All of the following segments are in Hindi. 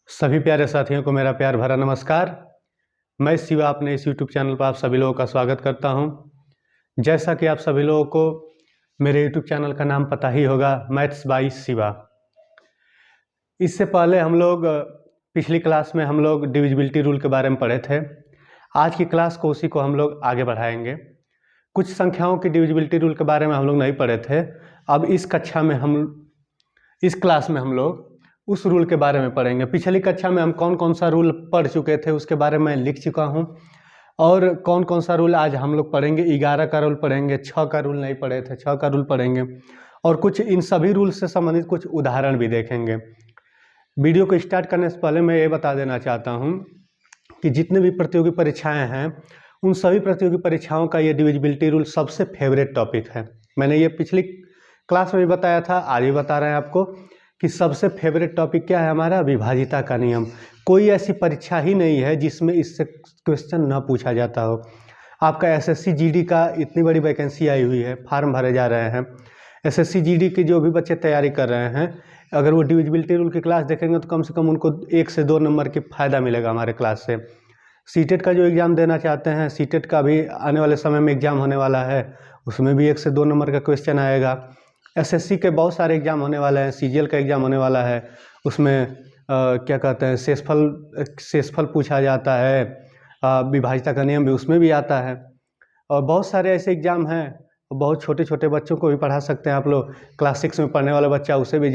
सभी प्यारे साथियों को मेरा प्यार भरा नमस्कार। मैं शिवा अपने इस YouTube चैनल पर आप सभी लोगों का स्वागत करता हूं। जैसा कि आप सभी लोगों को मेरे YouTube चैनल का नाम पता ही होगा, मैथ्स बाय शिवा। इससे पहले हम लोग पिछली क्लास में हम लोग डिविजिबिलिटी रूल के बारे में पढ़े थे। आज की क्लास को उसी को हम लोग आगे बढ़ाएंगे। कुछ संख्याओं की डिविजिबिलिटी रूल के बारे में हम लोग नहीं पढ़े थे। अब इस क्लास में हम लोग उस रूल के बारे में पढ़ेंगे। पिछली कक्षा में हम कौन कौन सा रूल पढ़ चुके थे उसके बारे में लिख चुका हूं, और कौन कौन सा रूल आज हम लोग पढ़ेंगे। 11 का रूल पढ़ेंगे, 6 का रूल नहीं पढ़े थे, 6 का रूल पढ़ेंगे, और कुछ इन सभी रूल से संबंधित कुछ उदाहरण भी देखेंगे। वीडियो को स्टार्ट करने से पहले मैं ये बता देना चाहता हूँ कि जितने भी प्रतियोगी परीक्षाएँ हैं उन सभी प्रतियोगी परीक्षाओं का ये डिविजिबिलिटी रूल सबसे फेवरेट टॉपिक है। मैंने ये पिछली क्लास में भी बताया था, आज भी बता रहे हैं आपको कि सबसे फेवरेट टॉपिक क्या है हमारा, विभाजिता का नियम। कोई ऐसी परीक्षा ही नहीं है जिसमें इससे क्वेश्चन ना पूछा जाता हो। आपका एसएससी जीडी का इतनी बड़ी वैकेंसी आई हुई है, फार्म भरे जा रहे हैं। एसएससी जीडी के जो भी बच्चे तैयारी कर रहे हैं, अगर वो डिविजिबिलिटी रूल की क्लास देखेंगे तो कम से कम उनको 1 से 2 नंबर की फ़ायदा मिलेगा हमारे क्लास से। सीटेट का जो एग्ज़ाम देना चाहते हैं, सीटेट का भी आने वाले समय में एग्ज़ाम होने वाला है, उसमें भी 1 से 2 नंबर का क्वेश्चन आएगा। एसएससी के बहुत सारे एग्ज़ाम होने वाले हैं, सीजीएल का एग्ज़ाम होने वाला है, उसमें क्या कहते हैं शेषफल पूछा जाता है, विभाजिता का नियम भी उसमें भी आता है, और बहुत सारे ऐसे एग्ज़ाम हैं। बहुत छोटे छोटे बच्चों को भी पढ़ा सकते हैं आप लोग। क्लास 6 में पढ़ने वाला बच्चा उसे भी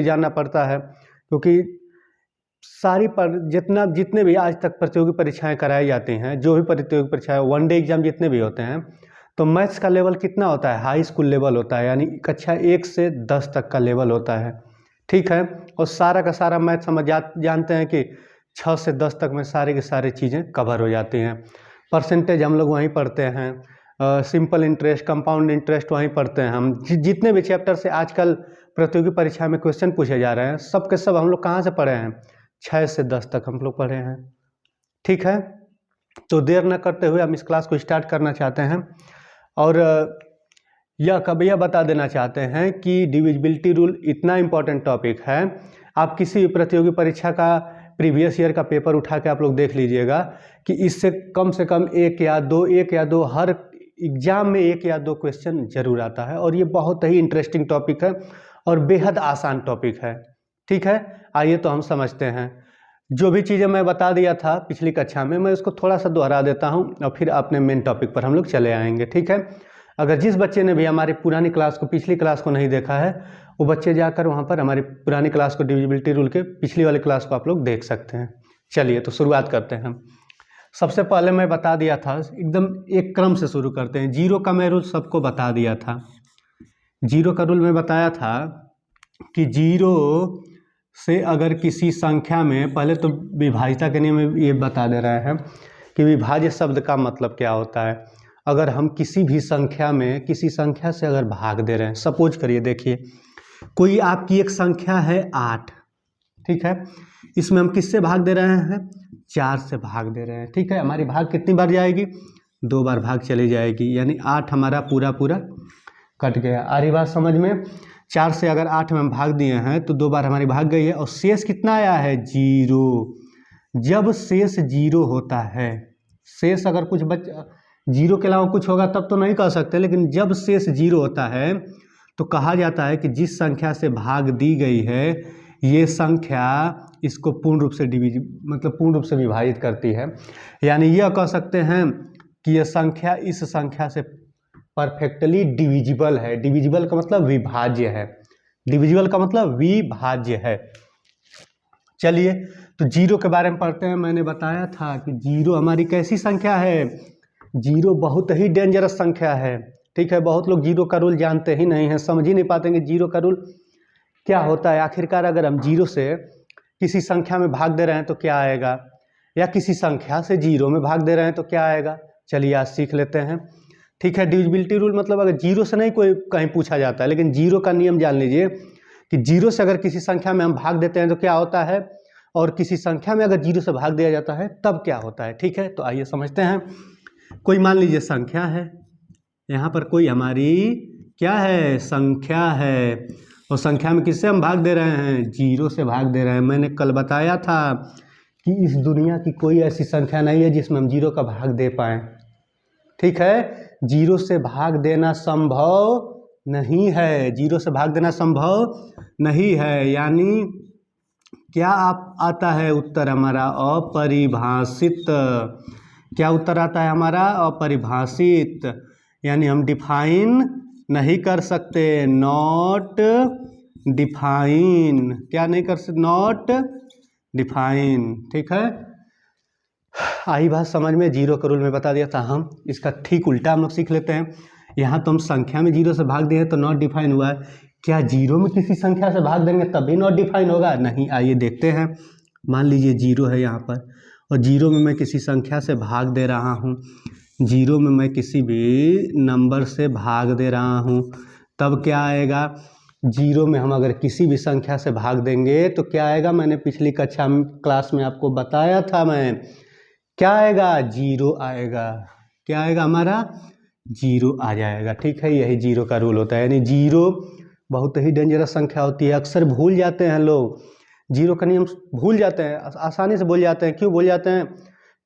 जानना पड़ता है, क्योंकि जितने भी आज तक प्रतियोगी परीक्षाएं कराई जाती हैं, जो भी प्रतियोगी परीक्षाएं, वनडे एग्ज़ाम जितने भी होते हैं, तो मैथ्स का लेवल कितना होता है, हाई स्कूल लेवल होता है, यानी कक्षा 1 से 10 तक का लेवल होता है। ठीक है, और सारा का सारा मैथ्स हम जानते हैं कि 6 से 10 तक में सारी की सारी चीज़ें कवर हो जाती हैं। परसेंटेज हम लोग वहीं पढ़ते हैं, सिंपल इंटरेस्ट, कंपाउंड इंटरेस्ट वहीं पढ़ते हैं हम। जितने भी चैप्टर से आजकल प्रतियोगी परीक्षा में क्वेश्चन पूछे जा रहे हैं, सब के सब हम लोग कहाँ से पढ़े हैं, 6 से 10 तक हम लोग पढ़े हैं। ठीक है, तो देर न करते हुए हम इस क्लास को स्टार्ट करना चाहते हैं, और यह बता देना चाहते हैं कि डिविजिबिलिटी रूल इतना इम्पोर्टेंट टॉपिक है। आप किसी भी प्रतियोगी परीक्षा का प्रीवियस ईयर का पेपर उठा के आप लोग देख लीजिएगा कि इससे कम से कम एक या दो हर एग्जाम में 1 या 2 क्वेश्चन जरूर आता है, और ये बहुत ही इंटरेस्टिंग टॉपिक है और बेहद आसान टॉपिक है। ठीक है, आइए तो हम समझते हैं। जो भी चीज़ें मैं बता दिया था पिछली कक्षा में, मैं उसको थोड़ा सा दोहरा देता हूं, और फिर अपने मेन टॉपिक पर हम लोग चले आएंगे। ठीक है, अगर जिस बच्चे ने भी हमारी पुरानी क्लास को, पिछली क्लास को नहीं देखा है, वो बच्चे जाकर वहां पर हमारी पुरानी क्लास को, डिविजिबिलिटी रूल के पिछली वाली क्लास को आप लोग देख सकते हैं। चलिए तो शुरुआत करते हैं। सबसे पहले मैं बता दिया था, एकदम एक क्रम से शुरू करते हैं। 0 का मैं रूल सबको बता दिया था। 0 का रूल मैं बताया था कि 0 से अगर किसी संख्या में, पहले तो विभाजिता के नियम में ये बता दे रहे हैं कि विभाज्य शब्द का मतलब क्या होता है। अगर हम किसी भी संख्या में, किसी संख्या से अगर भाग दे रहे हैं, सपोज करिए, देखिए कोई आपकी एक संख्या है 8, ठीक है, इसमें हम किससे भाग दे रहे हैं, 4 से भाग दे रहे हैं। ठीक है, हमारी भाग कितनी बार जाएगी, 2 बार भाग चली जाएगी, यानी 8 हमारा पूरा कट गया। आ रही बात समझ में। 4 से अगर 8 में हम भाग दिए हैं तो 2 बार हमारी भाग गई है, और शेष कितना आया है, 0। जब शेष 0 होता है, शेष अगर कुछ 0 के अलावा कुछ होगा तब तो नहीं कह सकते, लेकिन जब शेष 0 होता है तो कहा जाता है कि जिस संख्या से भाग दी गई है, ये संख्या इसको पूर्ण रूप से विभाजित करती है। यानी यह कह सकते हैं कि यह संख्या इस संख्या से परफेक्टली डिविजिबल है। डिविजिबल का मतलब विभाज्य है, डिविजिबल का मतलब विभाज्य है। चलिए तो 0 के बारे में पढ़ते हैं। मैंने बताया था कि 0 हमारी कैसी संख्या है, 0 बहुत ही डेंजरस संख्या है। ठीक है, बहुत लोग 0 का रूल जानते ही नहीं है, समझ ही नहीं पाते कि 0 का रूल क्या होता है। आखिरकार अगर हम 0 से किसी संख्या में भाग दे रहे हैं तो क्या आएगा, या किसी संख्या से 0 में भाग दे रहे हैं तो क्या आएगा, चलिए आज सीख लेते हैं। ठीक है, डिविजिबिलिटी रूल मतलब अगर 0 से नहीं कोई कहीं पूछा जाता है, लेकिन 0 का नियम जान लीजिए कि 0 से अगर किसी संख्या में हम भाग देते हैं तो क्या होता है, और किसी संख्या में अगर 0 से भाग दिया जाता है तब क्या होता है। ठीक है, तो आइए समझते हैं। कोई मान लीजिए संख्या है, यहाँ पर कोई हमारी क्या है, संख्या है, और संख्या में किससे हम भाग दे रहे हैं? जीरो से भाग दे रहे हैं। मैंने कल बताया था कि इस दुनिया की कोई ऐसी संख्या नहीं है जिसमें हम जीरो का भाग दे पाएँ। ठीक है, जीरो से भाग देना संभव नहीं है, जीरो से भाग देना संभव नहीं है। यानी क्या आप आता है उत्तर हमारा? अपरिभाषित। क्या उत्तर आता है हमारा? अपरिभाषित। यानी हम डिफाइन नहीं कर सकते, नॉट डिफाइन। क्या नहीं कर सकते? Not define. ठीक है, आई बात समझ में? जीरो का रूल में बता दिया था। हम इसका ठीक उल्टा हम लोग सीख लेते हैं। यहाँ तो हम संख्या में जीरो से भाग दिए तो नॉट डिफाइन हुआ है। क्या जीरो में किसी संख्या से भाग देंगे तब भी नॉट डिफाइन होगा? नहीं, आइए देखते हैं। मान लीजिए जीरो है यहाँ पर, और जीरो में मैं किसी संख्या से भाग दे रहा हूँ, जीरो में मैं किसी भी नंबर से भाग दे रहा हूँ, तब क्या आएगा? जीरो में हम अगर किसी भी संख्या से भाग देंगे तो क्या आएगा? मैंने पिछली कक्षा क्लास में आपको बताया था। मैं क्या आएगा? जीरो आएगा। क्या आएगा हमारा? जीरो आ जाएगा। ठीक है, यही जीरो का रूल होता है। यानी जीरो बहुत ही डेंजरस संख्या होती है। अक्सर भूल जाते हैं लोग, जीरो का नियम भूल जाते हैं, आसानी से भूल जाते हैं। क्यों भूल जाते हैं?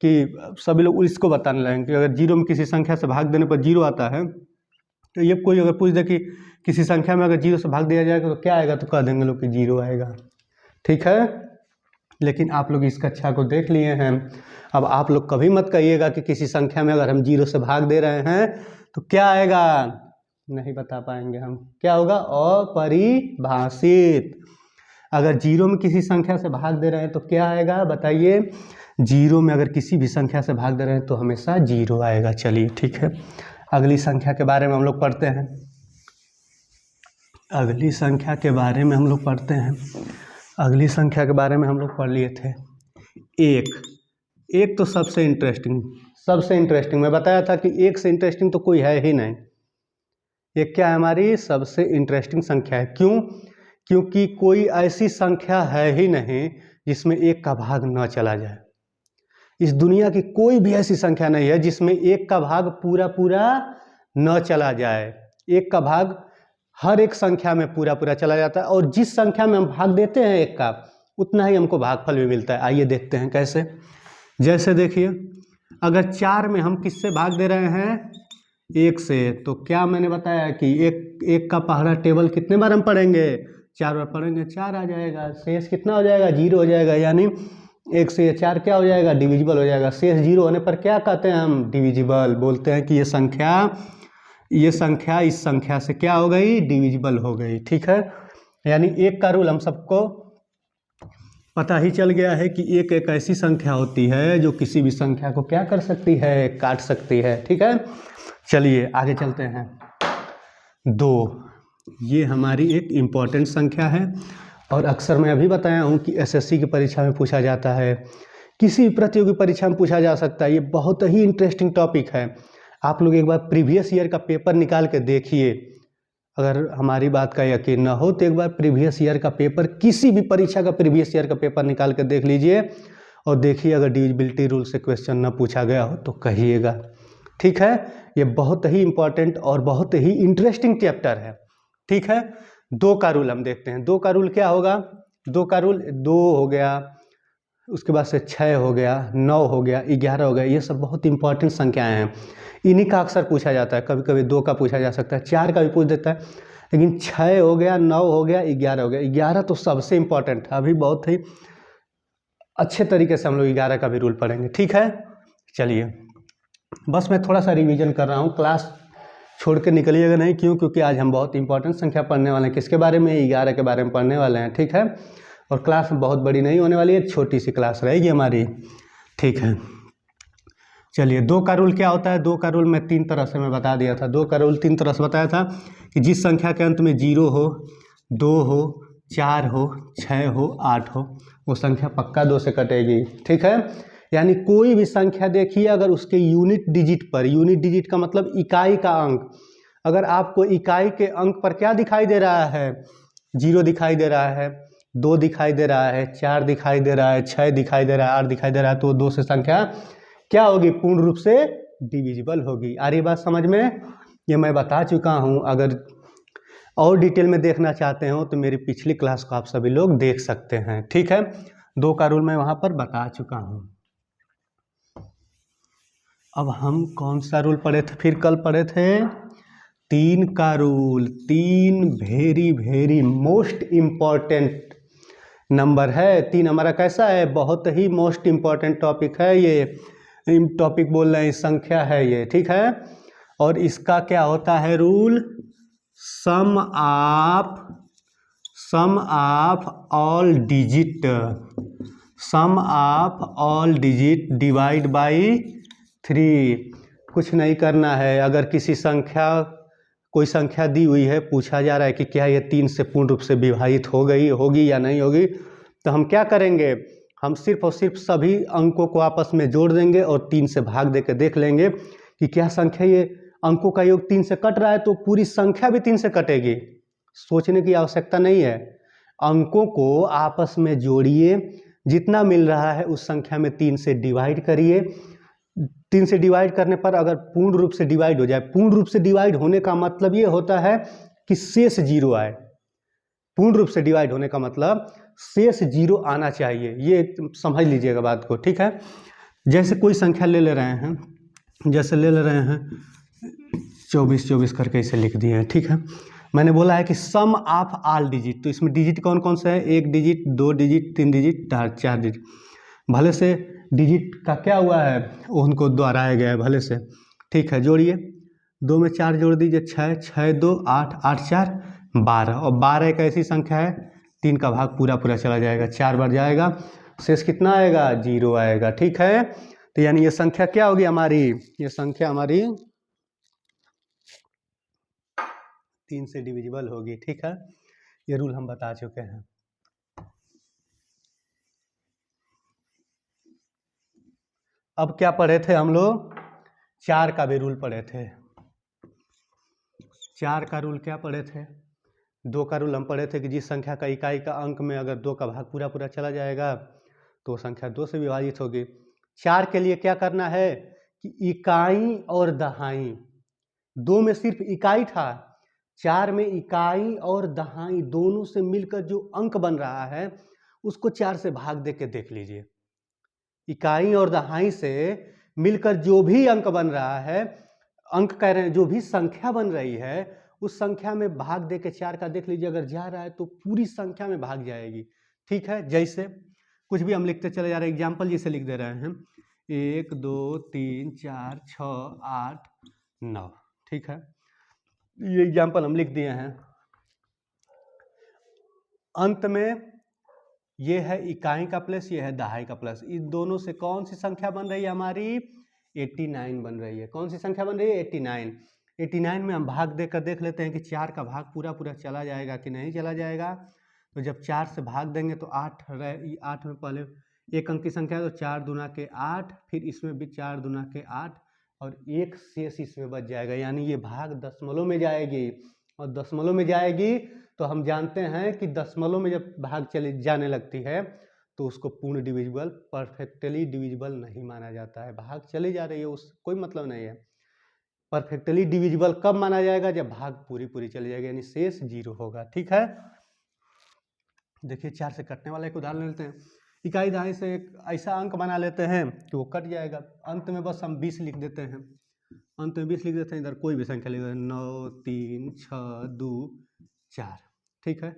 कि सभी लोग इसको बताने लगेंगे कि अगर जीरो में किसी संख्या से भाग देने पर जीरो आता है, तो ये कोई अगर पूछ दे कि किसी संख्या में अगर जीरो से भाग दिया जाएगा तो क्या आएगा, तो कह देंगे लोग कि जीरो आएगा। ठीक है, लेकिन आप लोग इस कक्षा को देख लिए हैं। अब आप लोग कभी मत कहिएगा कि किसी संख्या में अगर हम जीरो से भाग दे रहे हैं तो क्या आएगा, नहीं बता पाएंगे हम। क्या होगा? अपरिभाषित। अगर जीरो में किसी संख्या से भाग दे रहे हैं तो क्या आएगा, बताइए? जीरो में अगर किसी भी संख्या से भाग दे रहे हैं तो हमेशा जीरो आएगा। चलिए ठीक है, अगली संख्या के बारे में हम लोग पढ़ते हैं। अगली संख्या के बारे में हम लोग पढ़ते हैं। अगली संख्या के बारे में हम लोग पढ़ लिए थे एक। एक तो सबसे इंटरेस्टिंग मैं बताया था कि एक से इंटरेस्टिंग तो कोई है ही नहीं। एक क्या है? हमारी सबसे इंटरेस्टिंग संख्या है। क्यों? क्योंकि कोई ऐसी संख्या है ही नहीं जिसमें एक का भाग न चला जाए। इस दुनिया की कोई भी ऐसी संख्या नहीं है जिसमें एक का भाग पूरा पूरा न चला जाए। एक का भाग हर एक संख्या में पूरा पूरा चला जाता है, और जिस संख्या में हम भाग देते हैं एक का, उतना ही हमको भागफल भी मिलता है। आइए देखते हैं कैसे। जैसे देखिए, अगर 4 में हम किससे भाग दे रहे हैं? 1 से, तो क्या मैंने बताया कि एक का पहला टेबल कितने बार हम पढ़ेंगे? 4 बार पढ़ेंगे, 4 आ जाएगा। शेष कितना हो जाएगा? 0 हो जाएगा। यानी 1 से 4 क्या हो जाएगा? डिविजिबल हो जाएगा। शेष 0 होने पर क्या कहते हैं हम? डिविजिबल। बोलते हैं कि ये संख्या इस संख्या से क्या हो गई? डिविजिबल हो गई। ठीक है, यानी एक का रूल हम सबको पता ही चल गया है कि एक ऐसी संख्या होती है जो किसी भी संख्या को क्या कर सकती है? काट सकती है। ठीक है, चलिए आगे चलते हैं। 2, ये हमारी एक इम्पॉर्टेंट संख्या है, और अक्सर मैं अभी बताया हूँ कि एसएससी की परीक्षा में पूछा जाता है, किसी भी प्रतियोगी परीक्षा में पूछा जा सकता है। ये बहुत ही इंटरेस्टिंग टॉपिक है। आप लोग एक बार प्रीवियस ईयर का पेपर निकाल के देखिए। अगर हमारी बात का यकीन ना हो तो एक बार प्रीवियस ईयर का पेपर, किसी भी परीक्षा का प्रीवियस ईयर का पेपर निकाल के देख लीजिए, और देखिए अगर डिविजिबिलिटी रूल से क्वेश्चन ना पूछा गया हो तो कहिएगा। ठीक है, ये बहुत ही इंपॉर्टेंट और बहुत ही इंटरेस्टिंग चैप्टर है। ठीक है, 2 का रूल हम देखते हैं। 2 का रूल क्या होगा? 2 का रूल 2 हो गया, उसके बाद से 6 हो गया, 9 हो गया, 11 हो गया। ये सब बहुत इंपॉर्टेंट संख्याएं हैं, इन्हीं का अक्सर पूछा जाता है। कभी कभी 2 का पूछा जा सकता है, 4 का भी पूछ देता है, लेकिन 6 हो गया, 9 हो गया, 11 हो गया। 11 तो सबसे इंपॉर्टेंट है। अभी बहुत ही अच्छे तरीके से हम लोग 11 का भी रूल पढ़ेंगे। ठीक है, चलिए बस मैं थोड़ा सा रिवीजन कर रहा हूँ, क्लास छोड़ के निकलिएगा नहीं। क्यों? क्योंकि आज हम बहुत इंपॉर्टेंट संख्या पढ़ने वाले हैं। किसके बारे में? 11 के बारे में पढ़ने वाले हैं। ठीक है, और क्लास बहुत बड़ी नहीं होने वाली है, छोटी सी क्लास रहेगी हमारी। ठीक है, चलिए 2 का रूल क्या होता है? 2 का रूल मैं 3 तरह से मैं बता दिया था। 2 का रूल 3 तरह से बताया था कि जिस संख्या के अंत में 0 हो, 2 हो, 4 हो, 6 हो, 8 हो, वो संख्या पक्का 2 से कटेगी। ठीक है, यानी कोई भी संख्या देखिए, अगर उसके यूनिट डिजिट पर, यूनिट डिजिट का मतलब इकाई का अंक, अगर आपको इकाई के अंक पर क्या दिखाई दे रहा है? 0 दिखाई दे रहा है, 2 दिखाई दे रहा है, 4 दिखाई दे रहा है, 6 दिखाई दे रहा है, 8 दिखाई दे रहा है, तो 2 से संख्या क्या होगी? पूर्ण रूप से डिविजिबल होगी। आ रही बात समझ में? ये मैं बता चुका हूँ। अगर और डिटेल में देखना चाहते हो तो मेरी पिछली क्लास को आप सभी लोग देख सकते हैं, ठीक है। 2 का रूल मैं वहाँ पर बता चुका हूँ। अब हम कौन सा रूल पढ़े थे, फिर कल पढ़े थे 3 का rule. 3 very very most important number है। 3 हमारा कैसा है, बहुत ही मोस्ट इम्पॉर्टेंट टॉपिक है ये। टॉपिक बोल रहे हैं, संख्या है ये, ठीक है। और इसका क्या होता है rule, sum of all digit, sum of all digit divide by 3। कुछ नहीं करना है, अगर किसी संख्या, कोई संख्या दी हुई है, पूछा जा रहा है कि क्या ये 3 से पूर्ण रूप से विभाजित हो गई, होगी या नहीं होगी, तो हम क्या करेंगे, हम सिर्फ और सिर्फ सभी अंकों को आपस में जोड़ देंगे और 3 से भाग देकर देख लेंगे कि क्या संख्या, ये अंकों का योग 3 से कट रहा है तो पूरी संख्या भी 3 से कटेगी। सोचने की आवश्यकता नहीं है, अंकों को आपस में जोड़िए, जितना मिल रहा है उस संख्या में 3 से डिवाइड करिए। 3 से डिवाइड करने पर अगर पूर्ण रूप से डिवाइड हो जाए, पूर्ण रूप से डिवाइड होने का मतलब ये होता है कि शेष 0 आए। पूर्ण रूप से डिवाइड होने का मतलब शेष 0 आना चाहिए, ये समझ लीजिएगा बात को, ठीक है। जैसे कोई संख्या ले रहे हैं, जैसे ले रहे हैं 24 करके इसे लिख दिए हैं, ठीक है। मैंने बोला है कि सम ऑफ ऑल डिजिट, तो इसमें डिजिट कौन कौन से हैं, 1 डिजिट, 2 डिजिट, 3 डिजिट, 4 डिजिट। भले से डिजिट का क्या हुआ है, उनको दोहराया गया है भले से, ठीक है। जोड़िए, 2 में 4 जोड़ दीजिए, 6, 6 2 8, 8 4 12, और 12 एक ऐसी संख्या है 3 का भाग पूरा पूरा चला जाएगा, 4 बार जाएगा, शेष कितना आएगा, 0 आएगा, ठीक है। तो यानी ये संख्या क्या होगी हमारी, ये संख्या हमारी 3 से डिविजिबल होगी, ठीक है। ये रूल हम बता चुके हैं। अब क्या पढ़े थे हम लोग, 4 का भी रूल पढ़े थे। 4 का रूल क्या पढ़े थे, 2 का रूल हम पढ़े थे कि जिस संख्या का इकाई का अंक में अगर 2 का भाग पूरा पूरा चला जाएगा तो संख्या 2 से विभाजित होगी। 4 के लिए क्या करना है कि इकाई और दहाई, 2 में सिर्फ इकाई था, 4 में इकाई और दहाई दोनों से मिलकर जो अंक बन रहा है उसको 4 से भाग दे के देख लीजिए। इकाई और दहाई से मिलकर जो भी अंक बन रहा है, अंक कह रहे हैं, जो भी संख्या बन रही है उस संख्या में भाग दे के 4 का देख लीजिए, अगर जा रहा है तो पूरी संख्या में भाग जाएगी, ठीक है। जैसे कुछ भी हम लिखते चले जा रहे हैं, एग्जाम्पल जैसे लिख दे रहे हैं 1 2 3 4 6 8 9, ठीक है। ये एग्जाम्पल हम लिख दिए हैं। अंत में ये है इकाई का प्लस, ये है दहाई का प्लस, इस दोनों से कौन सी संख्या बन रही है हमारी, 89 बन रही है। कौन सी संख्या बन रही है, 89। 89 में हम भाग देकर देख लेते हैं कि 4 का भाग पूरा पूरा चला जाएगा कि नहीं चला जाएगा। तो जब 4 से भाग देंगे तो 8 में पहले एक अंक की संख्या है तो 4 दूना के 8, फिर इसमें भी 4 दूना के 8 और एक शेष इसमें बच जाएगा, यानी ये भाग दशमलव में जाएगी। और दशमलव में जाएगी तो हम जानते हैं कि दशमलव में जब भाग चले जाने लगती है तो उसको पूर्ण डिविजिबल, परफेक्टली डिविजिबल नहीं माना जाता है। भाग चली जा रही है उस कोई मतलब नहीं है। परफेक्टली डिविजिबल कब माना जाएगा, जब भाग पूरी पूरी चली जाएगी, यानी शेष 0 होगा, ठीक है। देखिए 4 से कटने वाला एक उदाहरण लेते हैं। इकाई दहाई से एक ऐसा अंक बना लेते हैं कि वो कट जाएगा, अंत में बस हम 20 लिख देते हैं, अंत में 20 लिख देते हैं, इधर कोई भी संख्या लिख देते हैं, 9 3 6 2 4, ठीक है।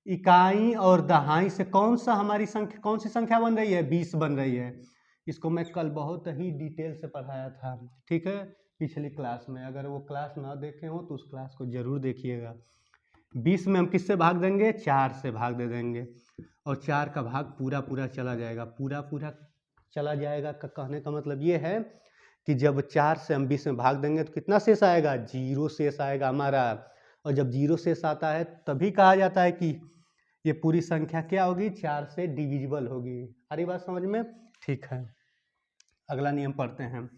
इकाई और दहाई से कौन सा हमारी संख्या, कौन सी संख्या बन रही है, 20 बन रही है। इसको मैं कल बहुत ही डिटेल से पढ़ाया था, ठीक है, पिछली क्लास में। अगर वो क्लास ना देखे हो तो उस क्लास को जरूर देखिएगा। 20 में हम किससे भाग देंगे, 4 से भाग दे देंगे, और 4 का भाग पूरा पूरा चला जाएगा। पूरा पूरा चला जाएगा का कहने का मतलब ये है कि जब 4 से हम 20 में भाग देंगे तो कितना शेष आएगा, 0 शेष आएगा हमारा। और जब 0 शेष आता है तभी कहा जाता है कि ये पूरी संख्या क्या होगी, 4 से डिविजिबल होगी। सारी बात समझ में, ठीक है। अगला नियम पढ़ते हैं।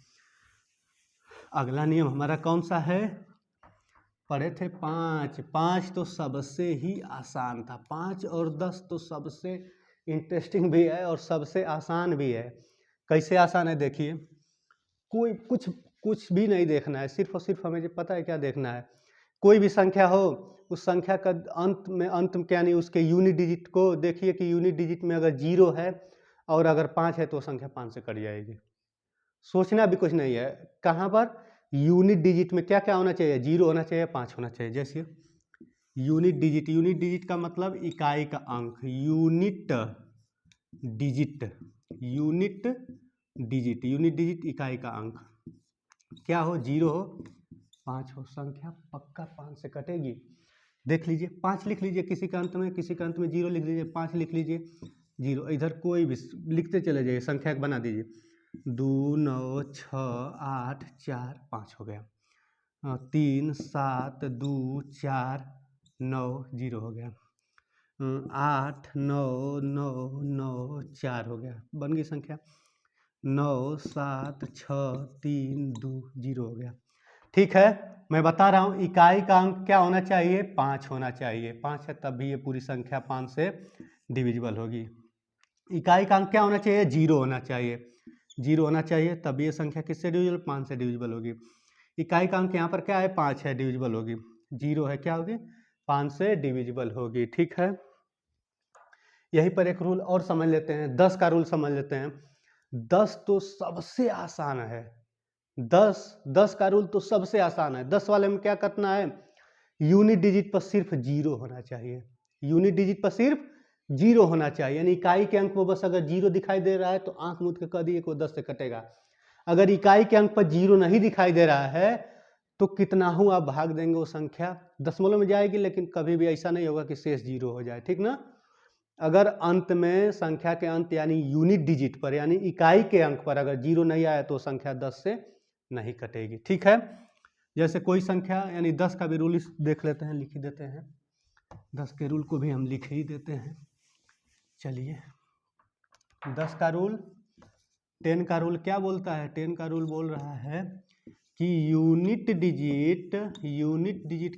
अगला नियम हमारा कौन सा है, पढ़े थे 5। 5 तो सबसे ही आसान था, 5 और 10 तो सबसे इंटरेस्टिंग भी है और सबसे आसान भी है। कैसे आसान है, देखिए, कोई कुछ भी नहीं देखना है, सिर्फ और सिर्फ हमें पता है क्या देखना है, कोई भी संख्या हो, उस संख्या का अंत में यानी उसके यूनिट डिजिट को देखिए कि यूनिट डिजिट में अगर 0 है और अगर 5 है तो संख्या 5 से कट जाएगी। सोचना भी कुछ नहीं है। कहाँ पर? यूनिट डिजिट में क्या क्या होना चाहिए? 0 होना चाहिए, 5 होना चाहिए। जैसे यूनिट डिजिट का मतलब इकाई का अंक, यूनिट डिजिट इकाई का अंक क्या हो? 0 हो, 5 हो, संख्या पक्का 5 से कटेगी। देख लीजिए, 5 लिख लीजिए किसी का अंत में, किसी का अंत में 0 लिख लीजिए, 5 लिख लीजिए, 0। इधर कोई भी लिखते चले जाइए, संख्या बना दीजिए। 2 9 6 8 4 5 हो गया। 3 7 2 4 9 0 हो गया। 8 9 9 9 4 हो गया, बन गई संख्या। 9 7 6 3 2 0 हो गया। ठीक है, मैं बता रहा हूँ इकाई का अंक क्या होना चाहिए? 5 होना चाहिए। 5 है तब भी ये पूरी संख्या 5 से डिविजिबल होगी। इकाई का अंक क्या होना चाहिए? 0 होना चाहिए। 0 होना चाहिए तब ये संख्या किससे डिविजिबल? 5 से डिविजिबल होगी। इकाई का अंक यहाँ पर क्या है? 5 है, डिविजिबल होगी। 0 है, क्या होगी? 5 से डिविजिबल होगी। ठीक है, यहीं पर एक रूल और समझ लेते हैं, 10 का रूल समझ लेते हैं। 10 तो सबसे आसान है। 10 का रूल तो सबसे आसान है। 10 वाले में क्या करना है? यूनिट डिजिट पर सिर्फ 0 होना चाहिए। यूनिट डिजिट पर सिर्फ 0 होना चाहिए, यानी इकाई के अंक पर बस अगर 0 दिखाई दे रहा है तो आंख मूंद के कह दिए को 10 से कटेगा। अगर इकाई के अंक पर 0 नहीं दिखाई दे रहा है तो कितना हूं आप भाग देंगे, वो संख्या दशमलव में जाएगी, लेकिन कभी भी ऐसा नहीं होगा कि शेष 0 हो जाए। ठीक ना? अगर अंत में संख्या के अंत यानी यूनिट डिजिट पर यानी इकाई के अंक पर अगर 0 नहीं आया तो संख्या 10 से नहीं कटेगी। ठीक है, जैसे कोई संख्या यानी 10 का भी रूल देख लेते हैं, लिख ही देते हैं। 10 के रूल को भी हम लिख ही देते हैं। चलिए, 10 का रूल, 10 का रूल क्या बोलता है? 10 का रूल बोल रहा है कि यूनिट डिजिट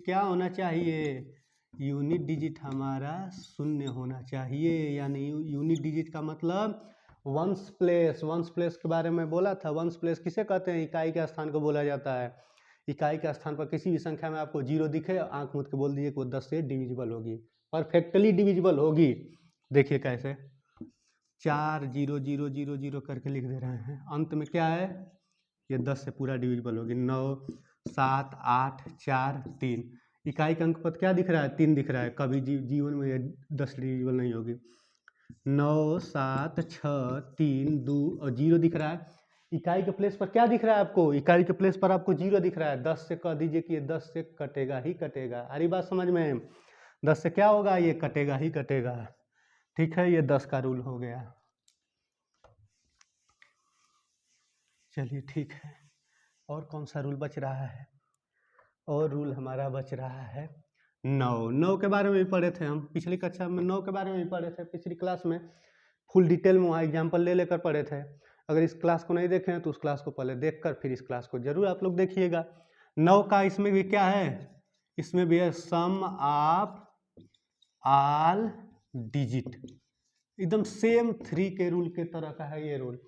क्या होना चाहिए? यूनिट डिजिट हमारा 0 होना चाहिए। यानी यूनिट डिजिट का मतलब वंस प्लेस के बारे में बोला था। वंस प्लेस किसे कहते हैं? इकाई के स्थान को बोला जाता है। इकाई के स्थान पर किसी भी संख्या में आपको 0 दिखे, आंख मूंद के बोल दीजिए कि वो 10 से डिविजिबल होगी, परफेक्टली डिविजिबल होगी। देखिए कैसे, 4 0 0 0 0 करके लिख दे रहे हैं, अंत में क्या है? ये 10 से पूरा डिविजिबल होगी। 9 7 8 4 3, इकाई का अंक पद क्या दिख रहा है? 3 दिख रहा है, कभी जीवन में ये 10 डिविजिबल नहीं होगी। 9 7 6 3 2 और 0 दिख रहा है। इकाई के प्लेस पर क्या दिख रहा है आपको? इकाई के प्लेस पर आपको 0 दिख रहा है। 10 से कह दीजिए कि ये 10 से कटेगा ही कटेगा। अरे बात समझ में? 10 से क्या होगा? ये कटेगा ही कटेगा। ठीक है, ये 10 का रूल हो गया। चलिए ठीक है, और कौन सा रूल बच रहा है? और रूल हमारा बच रहा है 9 के बारे में भी पढ़े थे हम पिछली कक्षा में। 9 के बारे में भी पढ़े थे पिछली क्लास में, फुल डिटेल में वहाँ एग्जाम्पल ले लेकर पढ़े थे। अगर इस क्लास को नहीं देखे हैं तो उस क्लास को पहले देखकर फिर इस क्लास को जरूर आप लोग देखिएगा। 9 का इसमें भी क्या है? इसमें भी है सम ऑफ ऑल डिजिट, एकदम सेम 3 के रूल के तरह का है ये रूल।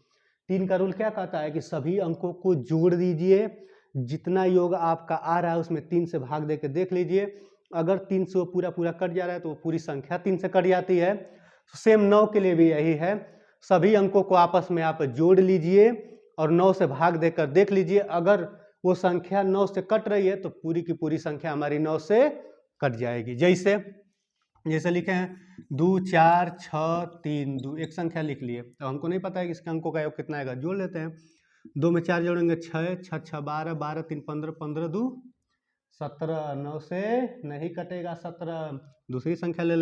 3 का रूल क्या कहता है कि सभी अंकों को जोड़ दीजिए, जितना योग आपका आ रहा है उसमें 3 से भाग दे के देख लीजिए। अगर 3 से वो पूरा कट जा रहा है तो वो पूरी संख्या 3 से कट जाती है। सेम 9 के लिए भी यही है, सभी अंकों को आपस में आप जोड़ लीजिए और 9 से भाग देकर देख लीजिए। अगर वो संख्या 9 से कट रही है तो पूरी की पूरी संख्या हमारी 9 से कट जाएगी। जैसे लिखे हैं 2 4 6 3 2, एक संख्या लिख लिए। तो हमको नहीं पता है कि इसके अंकों का योग कितना आएगा, जोड़ लेते हैं। 2 में 4 जोड़ेंगे 6 6 6 12 12 3 15 15 2 17, 9 से नहीं कटेगा 17। दूसरी संख्या ले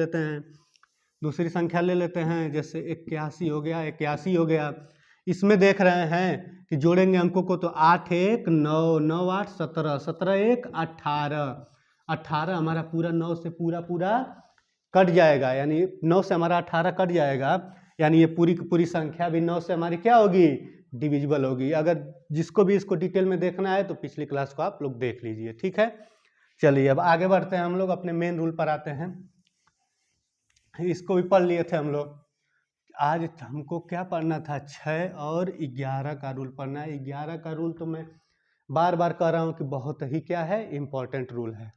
लेते हैं, जैसे 81 हो गया, 81 हो गया। इसमें देख रहे हैं कि जोड़ेंगे अंकों को तो 8 1 9 9 8 17 17 1 18, 18 हमारा पूरा 9 से पूरा कट जाएगा, यानी 9 से हमारा 18 कट जाएगा, यानी ये पूरी की पूरी संख्या भी 9 से हमारी क्या होगी? डिविजिबल होगी। अगर जिसको भी इसको डिटेल में देखना है तो पिछली क्लास को आप लोग देख लीजिए। ठीक है, चलिए अब आगे बढ़ते हैं, हम लोग अपने मेन रूल पर आते हैं। इसको भी पढ़ लिए थे हम लोग। आज हमको क्या पढ़ना था? 6 और 11 का रूल पढ़ना है। 11 का रूल तो मैं बार बार कह रहा हूँ कि बहुत ही क्या है, इम्पोर्टेंट रूल है।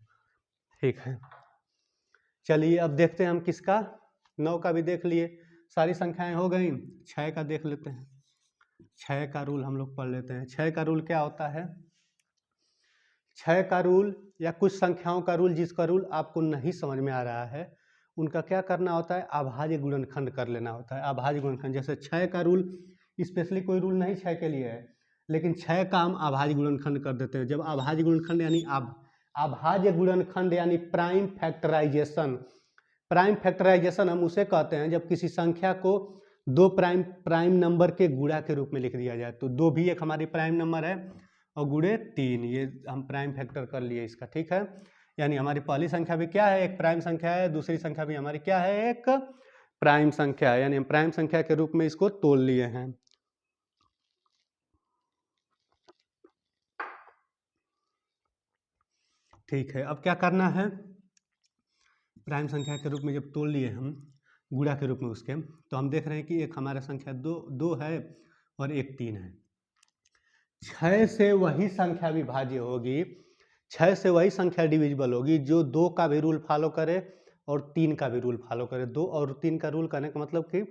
ठीक है, चलिए अब देखते हैं हम किसका, 9 का भी देख लिए, सारी संख्याएं हो गई। 6 का देख लेते हैं। 6 का रूल हम लोग पढ़ लेते हैं। 6 का रूल क्या होता है? 6 का रूल या कुछ संख्याओं का रूल, जिसका रूल आपको नहीं समझ में आ रहा है, उनका क्या करना होता है, अभाज्य गुणनखंड कर लेना होता है। अभाज्य गुणनखंड, जैसे 6 का रूल स्पेशली कोई रूल नहीं 6 के लिए है, लेकिन 6 का हम अभाज्य गुणनखंड कर देते हैं। जब अभाज्य गुणनखंड यानी अभाज्य गुणनखंड यानी प्राइम फैक्टराइजेशन, प्राइम फैक्टराइजेशन हम उसे कहते हैं जब किसी संख्या को दो प्राइम नंबर के गुणा के रूप में लिख दिया जाए। तो 2 भी एक हमारी प्राइम नंबर है और गुणे 3, ये हम प्राइम फैक्टर कर लिए इसका। ठीक है, यानी हमारी पहली संख्या भी क्या है, एक प्राइम संख्या है, दूसरी संख्या भी हमारी क्या है, एक प्राइम संख्या है, यानी हम प्राइम संख्या के रूप में इसको तोल लिए हैं। ठीक है, अब क्या करना है, प्राइम संख्या के रूप में जब तोल लिए हम गुणा के रूप में उसके, तो हम देख रहे हैं कि एक हमारा संख्या दो है और एक 3 है। 6 से वही संख्या विभाज्य होगी, 6 से वही संख्या डिविजिबल होगी जो 2 का भी रूल फॉलो करे और 3 का भी रूल फॉलो करे। 2 और 3 का रूल करने का मतलब कि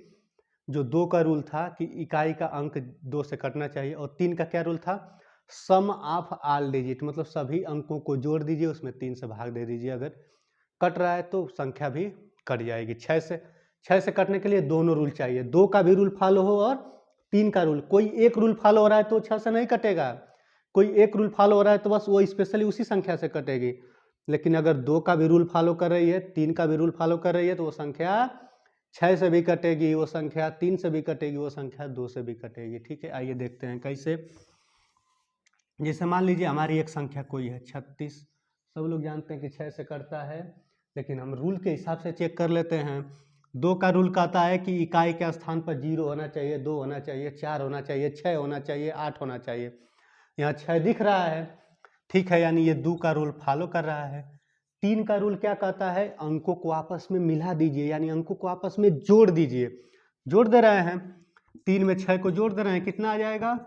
जो 2 का रूल था कि इकाई का अंक 2 से कटना चाहिए, और 3 का क्या रूल था, सम ऑफ ऑल डिजिट, मतलब सभी अंकों को जोड़ दीजिए, उसमें 3 से भाग दे दीजिए। अगर कट रहा है तो संख्या भी कट जाएगी। 6 से कटने के लिए दोनों रूल चाहिए, 2 का भी रूल फॉलो हो और 3 का रूल। कोई एक रूल फॉलो हो रहा है तो 6 से नहीं कटेगा, कोई एक रूल फॉलो हो रहा है तो बस वो स्पेशली उसी संख्या से कटेगी। लेकिन अगर 2 का भी रूल फॉलो कर रही है, 3 का भी रूल फॉलो कर रही है, तो वो संख्या 6 से भी कटेगी, वो संख्या 3 से भी कटेगी, वो संख्या 2 से भी कटेगी। ठीक है, आइए देखते हैं कैसे। जैसे मान लीजिए हमारी एक संख्या कोई है 36, सब लोग जानते हैं कि 6 से कटता है, लेकिन हम रूल के हिसाब से चेक कर लेते हैं। 2 का रूल कहता है कि इकाई के स्थान पर 0 होना चाहिए, 2 होना चाहिए, 4 होना चाहिए, 6 होना चाहिए, 8 होना चाहिए। यहाँ 6 दिख रहा है, ठीक है, यानी ये 2 का रूल फॉलो कर रहा है। 3 का रूल क्या कहता है, अंकों को आपस में मिला दीजिए, यानी अंकों को आपस में जोड़ दीजिए। जोड़ दे रहे हैं, 3 में 6 को जोड़ दे रहे हैं, कितना आ जाएगा,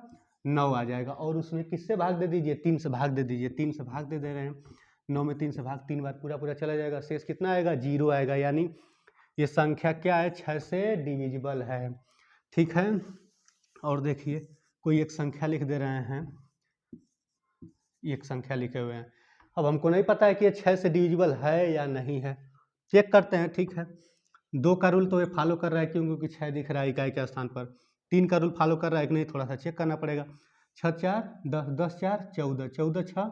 9 आ जाएगा। और उसमें किससे भाग दे दीजिए, 3 से भाग दे दीजिए, 3 से भाग दे रहे हैं, 9 में 3 से भाग 3 बार पूरा पूरा चला जाएगा, शेष कितना आएगा, 0 आएगा। यानी ये संख्या क्या है, 6 से डिविजिबल है। ठीक है, और देखिए कोई एक संख्या लिख दे रहे हैं, एक संख्या लिखे हुए हैं। अब हमको नहीं पता है कि ये 6 से डिविजिबल है या नहीं है, चेक करते हैं। ठीक है, 2 का रूल तो ये फॉलो कर रहा है क्योंकि 6 दिख रहा है इकाई के स्थान पर। 3 का रूल फॉलो कर रहा है कि नहीं, थोड़ा सा चेक करना पड़ेगा। 6 4 10, 10 4 14, 14 6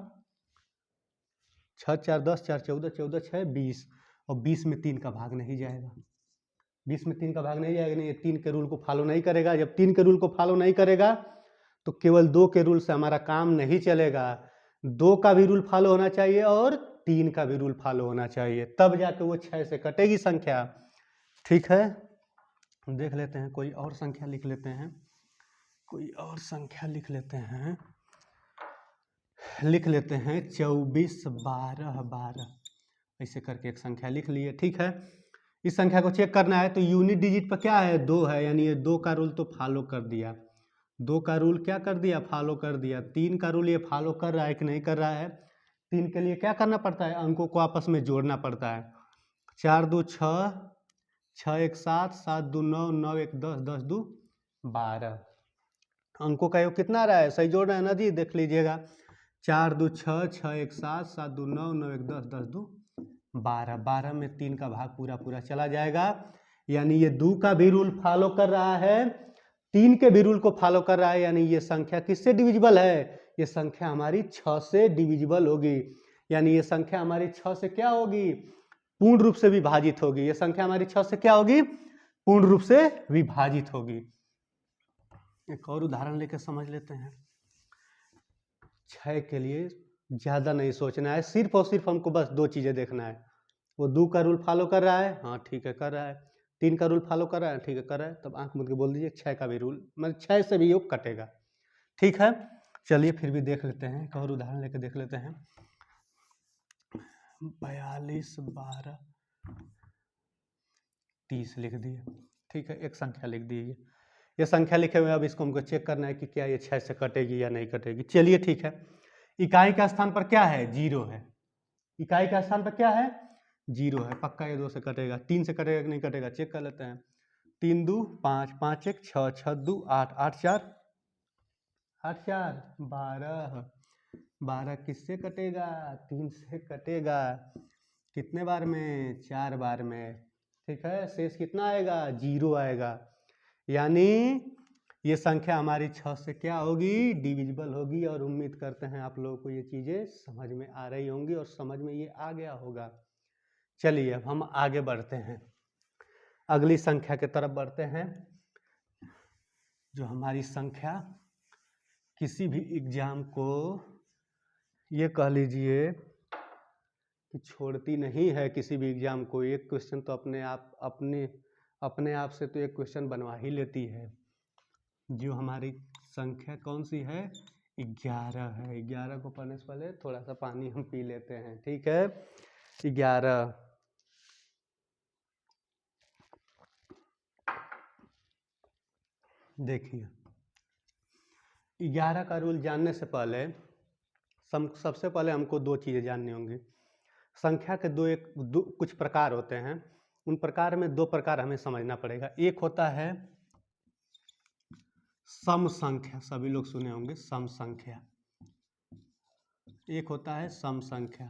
6 4 10 4 14, 14 6 20, और 20 में 3 का भाग नहीं जाएगा, 20 में 3 का भाग नहीं जाएगा, नहीं, ये 3 के रूल को फॉलो नहीं करेगा। जब 3 के रूल को फॉलो नहीं करेगा तो केवल 2 के रूल से हमारा काम नहीं चलेगा, 2 का भी रूल फॉलो होना चाहिए और 3 का भी रूल फॉलो होना चाहिए, तब जाके वो 6 से कटेगी संख्या। ठीक है, देख लेते हैं, कोई और संख्या लिख लेते हैं, कोई और संख्या लिख लेते हैं, 24 12 12, ऐसे करके एक संख्या लिख लिए। ठीक है, इस संख्या को चेक करना है तो यूनिट डिजिट पर क्या है, 2 है, यानी ये 2 का रूल तो फॉलो कर दिया, 2 का रूल क्या कर दिया, फॉलो कर दिया। 3 का रूल ये फॉलो कर रहा है कि नहीं कर रहा है, 3 के लिए क्या करना पड़ता है, अंकों को आपस में जोड़ना पड़ता है। 4 2 6, 6 1 7, 7 2 9, 9 1 10, 10 2 12, अंकों का योग कितना आ रहा है, सही जोड़ रहे हैं ना जी, देख लीजिएगा। 4 2 6, 6 1 7, 7 2 9, 9 1 10, 10 2 12, 12 में 3 का भाग पूरा पूरा चला जाएगा। यानी ये 2 का भी रूल फॉलो कर रहा है, 3 के भी रूल को फॉलो कर रहा है, यानी ये संख्या किससे डिविजिबल है, ये संख्या हमारी 6 से डिविजिबल होगी। यानी ये संख्या हमारी 6 से क्या होगी, पूर्ण रूप से विभाजित होगी। ये संख्या हमारी 6 से क्या होगी, पूर्ण रूप से विभाजित होगी। एक और उदाहरण लेकर समझ लेते हैं। 6 के लिए ज़्यादा नहीं सोचना है, सिर्फ और सिर्फ हमको बस 2 चीज़ें देखना है। वो 2 का रूल फॉलो कर रहा है, हाँ ठीक है कर रहा है, 3 का रूल फॉलो कर रहा है, ठीक है कर रहा है, तब आंख मूंद के बोल दीजिए 6 का भी रूल, मतलब 6 से भी योग कटेगा। ठीक है, चलिए फिर भी देख लेते हैं, एक और उदाहरण लेकर देख लेते हैं। 42 12 30 लिख दिए। ठीक है, एक संख्या लिख दीजिए, ये संख्या लिखे हुए, अब इसको हमको चेक करना है कि क्या ये 6 से कटेगी या नहीं कटेगी। चलिए ठीक है, इकाई का स्थान पर क्या है, 0 है, इकाई का स्थान पर क्या है, 0 है। पक्का ये 2 से कटेगा, 3 से कटेगा कि नहीं कटेगा, चेक कर लेते हैं। 3 2 5, 5 1 6, 6 2 8, 8 4 12। 12 किससे कटेगा, 3 से कटेगा। कितने बार में, 4 बार में। ठीक है, शेष कितना आएगा, 0 आएगा। यानी ये संख्या हमारी 6 से क्या होगी, डिविजिबल होगी। और उम्मीद करते हैं आप लोगों को ये चीज़ें समझ में आ रही होंगी और समझ में ये आ गया होगा। चलिए अब हम आगे बढ़ते हैं, अगली संख्या की तरफ बढ़ते हैं। जो हमारी संख्या किसी भी एग्जाम को ये कह लीजिए कि छोड़ती नहीं है। किसी भी एग्जाम को एक क्वेश्चन तो अपने आप से तो एक क्वेश्चन बनवा ही लेती है। जो हमारी संख्या कौन सी है, 11 है। 11 को पढ़ने से पहले थोड़ा सा पानी हम पी लेते हैं, ठीक है। 11, देखिए 11 का रूल जानने से पहले सबसे पहले हमको 2 चीज़ें जाननी होंगी। संख्या के दो कुछ प्रकार होते हैं, उन प्रकार में 2 प्रकार हमें समझना पड़ेगा। एक होता है सम संख्या, सभी लोग सुने होंगे सम संख्या। एक होता है सम संख्या,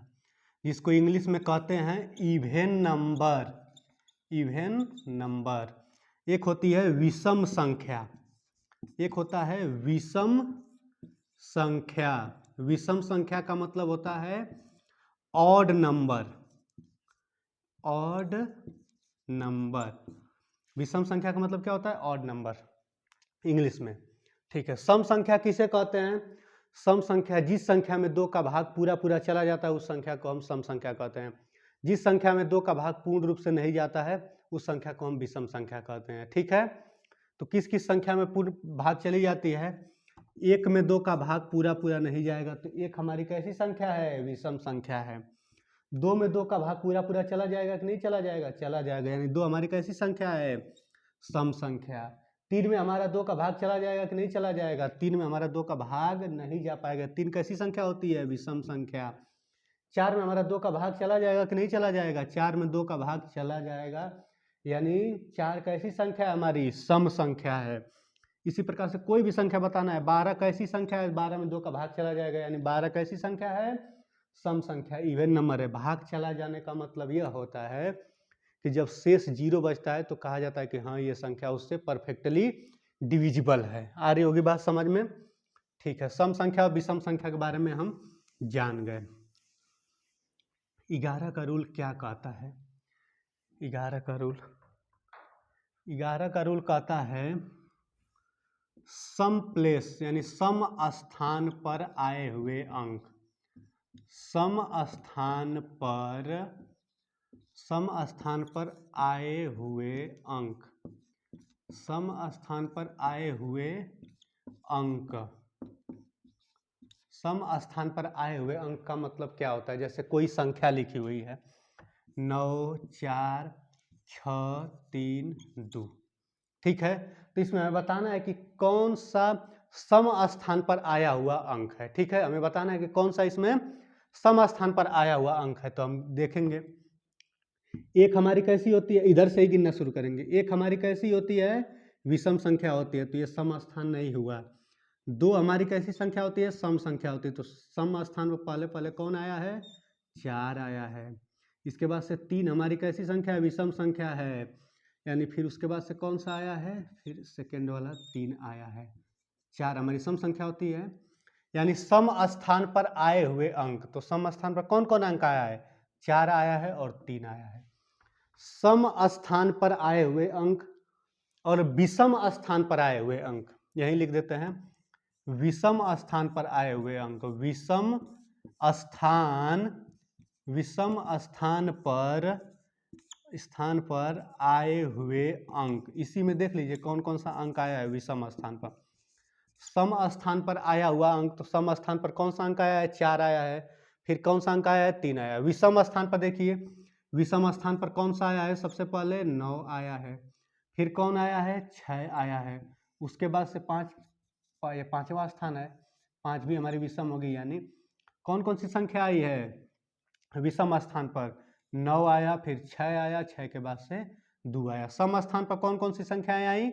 जिसको इंग्लिश में कहते हैं इवेन नंबर, इवेन नंबर। एक होती है विषम संख्या, एक होता है विषम संख्या। विषम संख्या का मतलब होता है ऑड नंबर, ऑड नंबर। विषम संख्या का मतलब क्या होता है, ऑड नंबर इंग्लिश में, ठीक है। सम संख्या किसे कहते हैं, सम संख्या जिस संख्या में 2 का भाग पूरा पूरा चला जाता है उस संख्या को हम सम संख्या कहते हैं। जिस संख्या में 2 का भाग पूर्ण रूप से नहीं जाता है उस संख्या को हम विषम संख्या कहते हैं, ठीक है। तो किस किस संख्या में पूर्ण भाग चली जाती है, 1 में 2 का भाग पूरा पूरा नहीं जाएगा तो 1 हमारी कैसी संख्या है, विषम संख्या है। 2 में 2 का भाग पूरा पूरा चला जाएगा कि नहीं चला जाएगा, चला जाएगा, यानी 2 हमारी कैसी संख्या है, सम संख्या। 3 में हमारा 2 का भाग चला जाएगा कि नहीं चला जाएगा, 3 में हमारा 2 का भाग नहीं जा पाएगा, 3 कैसी संख्या होती है, विषम संख्या। 4 में हमारा 2 का भाग चला जाएगा कि नहीं चला जाएगा, 4 में 2 का भाग चला जाएगा, यानी 4 कैसी संख्या है हमारी, सम संख्या है। इसी प्रकार से कोई भी संख्या बताना है, 12 कैसी संख्या है, 12 में 2 का भाग चला जाएगा, यानी 12 कैसी संख्या है, सम संख्या, इवन नंबर है। भाग चला जाने का मतलब यह होता है कि जब शेष 0 बचता है तो कहा जाता है कि हाँ ये संख्या उससे परफेक्टली डिविजिबल है। आ रही होगी बात समझ में, ठीक है। सम संख्या और विषम संख्या के बारे में हम जान गए। 11 का रूल क्या कहता है, 11 का रूल, 11 का रूल कहता है सम प्लेस, यानी सम स्थान पर आए हुए अंक, सम स्थान पर, सम स्थान पर आए हुए अंक, सम स्थान पर आए हुए अंक। सम स्थान पर आए हुए अंक का मतलब क्या होता है, जैसे कोई संख्या लिखी हुई है 9 4 6 3 2, ठीक है। तो इसमें हमें बताना है कि कौन सा सम स्थान पर आया हुआ अंक है, ठीक है। हमें बताना है कि कौन सा इसमें सम स्थान पर आया हुआ अंक है। तो हम देखेंगे, एक हमारी कैसी होती है, इधर से ही गिनना शुरू करेंगे, एक हमारी कैसी होती है, विषम संख्या होती है, तो ये सम स्थान नहीं हुआ। 2 हमारी कैसी संख्या होती है, सम संख्या होती है, तो सम स्थान पर पहले पहले कौन आया है, 4 आया है। इसके बाद से 3 हमारी कैसी संख्या है, विषम संख्या है, यानी फिर उसके बाद से कौन सा आया है, फिर सेकेंड वाला 3 आया है। 4 हमारी सम संख्या होती है, यानी सम स्थान पर आए हुए अंक। तो सम स्थान पर कौन कौन अंक आया है, 4 आया है और 3 आया है। सम स्थान पर आए हुए अंक और विषम स्थान पर आए हुए अंक, यही लिख देते हैं, विषम स्थान पर आए हुए अंक, विषम स्थान, विषम स्थान पर आए हुए अंक। इसी में देख लीजिए कौन कौन सा अंक आया है विषम स्थान पर। सम स्थान पर आया हुआ अंक, तो सम स्थान पर कौन सा अंक आया है, 4 आया है। फिर कौन सा अंक आया है, 3 आया है। विषम स्थान पर देखिए, विषम स्थान पर कौन सा आया है, सबसे पहले 9 आया है, फिर कौन आया है, 6 आया है, उसके बाद से 5, ये 5वां स्थान है, 5 भी हमारी विषम होगी। यानी कौन कौन सी संख्या आई है, विषम स्थान पर 9 आया, फिर 6 आया, 6 के बाद से 2 आया। सम स्थान पर कौन कौन सी संख्याएं आई?